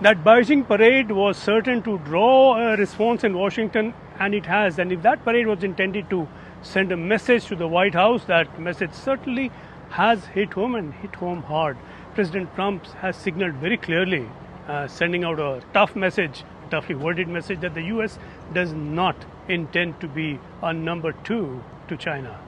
that Beijing parade was certain to draw a response in Washington, and it has. And if that parade was intended to send a message to the White House, that message certainly has hit home and hit home hard. President Trump has signaled very clearly, sending out a tough message, toughly worded message, that the US does not intend to be a number two to China.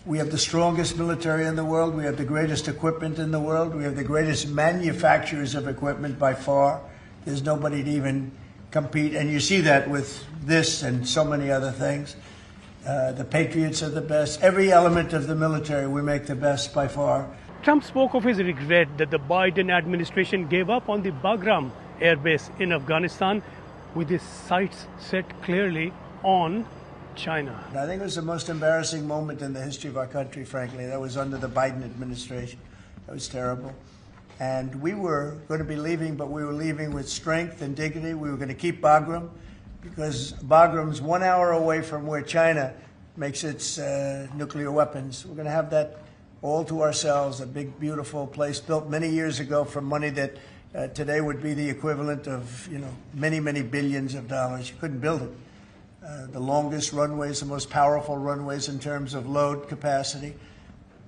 We have the strongest military in the world. We have the greatest equipment in the world. We have the greatest manufacturers of equipment by far. There's nobody to even compete. And you see that with this and so many other things. The Patriots are the best. Every element of the military, we make the best by far. Trump spoke of his regret that the Biden administration gave up on the Bagram air base in Afghanistan, with his sights set clearly on China. I think it was the most embarrassing moment in the history of our country, frankly. That was under the Biden administration. That was terrible. And we were going to be leaving, but we were leaving with strength and dignity. We were going to keep Bagram, because Bagram's 1 hour away from where China makes its nuclear weapons. We're going to have that all to ourselves, a big, beautiful place built many years ago from money that today would be the equivalent of, many, many billions of dollars. You couldn't build it. The longest runways, the most powerful runways in terms of load capacity.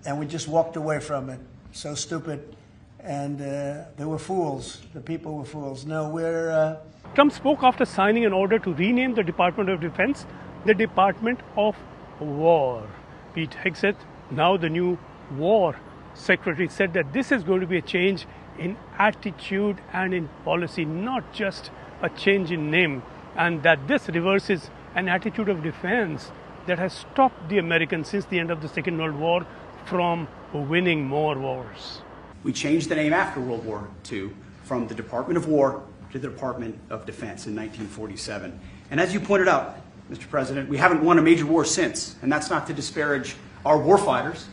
And we just walked away from it. So stupid. And they were fools. The people were fools. No, we're... Trump spoke after signing an order to rename the Department of Defense the Department of War. Pete Hegseth, now the new War Secretary, said that this is going to be a change in attitude and in policy, not just a change in name, and that this reverses an attitude of defense that has stopped the Americans since the end of the Second World War from winning more wars. We changed the name after World War II from the Department of War to the Department of Defense in 1947. And as you pointed out, Mr. President, we haven't won a major war since, and that's not to disparage our warfighters,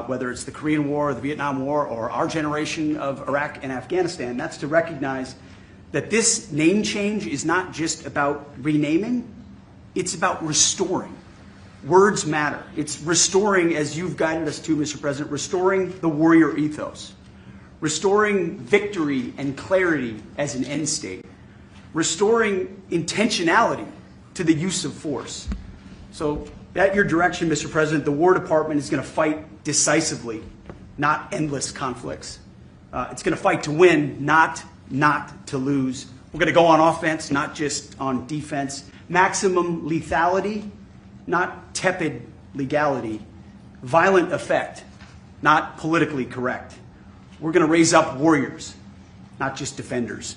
whether it's the Korean War, or the Vietnam War, or our generation of Iraq and Afghanistan. That's to recognize that this name change is not just about renaming, it's about restoring. Words matter. It's restoring, as you've guided us to, Mr. President, restoring the warrior ethos, restoring victory and clarity as an end state, restoring intentionality to the use of force. So at your direction, Mr. President, the War Department is going to fight decisively, not endless conflicts. It's going to fight to win, not to lose. We're going to go on offense, not just on defense. Maximum lethality, not tepid legality. Violent effect, not politically correct. We're going to raise up warriors, not just defenders.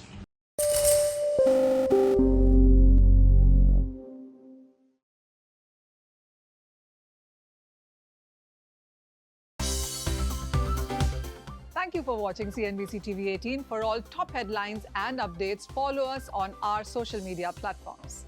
Thank you for watching CNBC TV18. For all top headlines and updates, follow us on our social media platforms.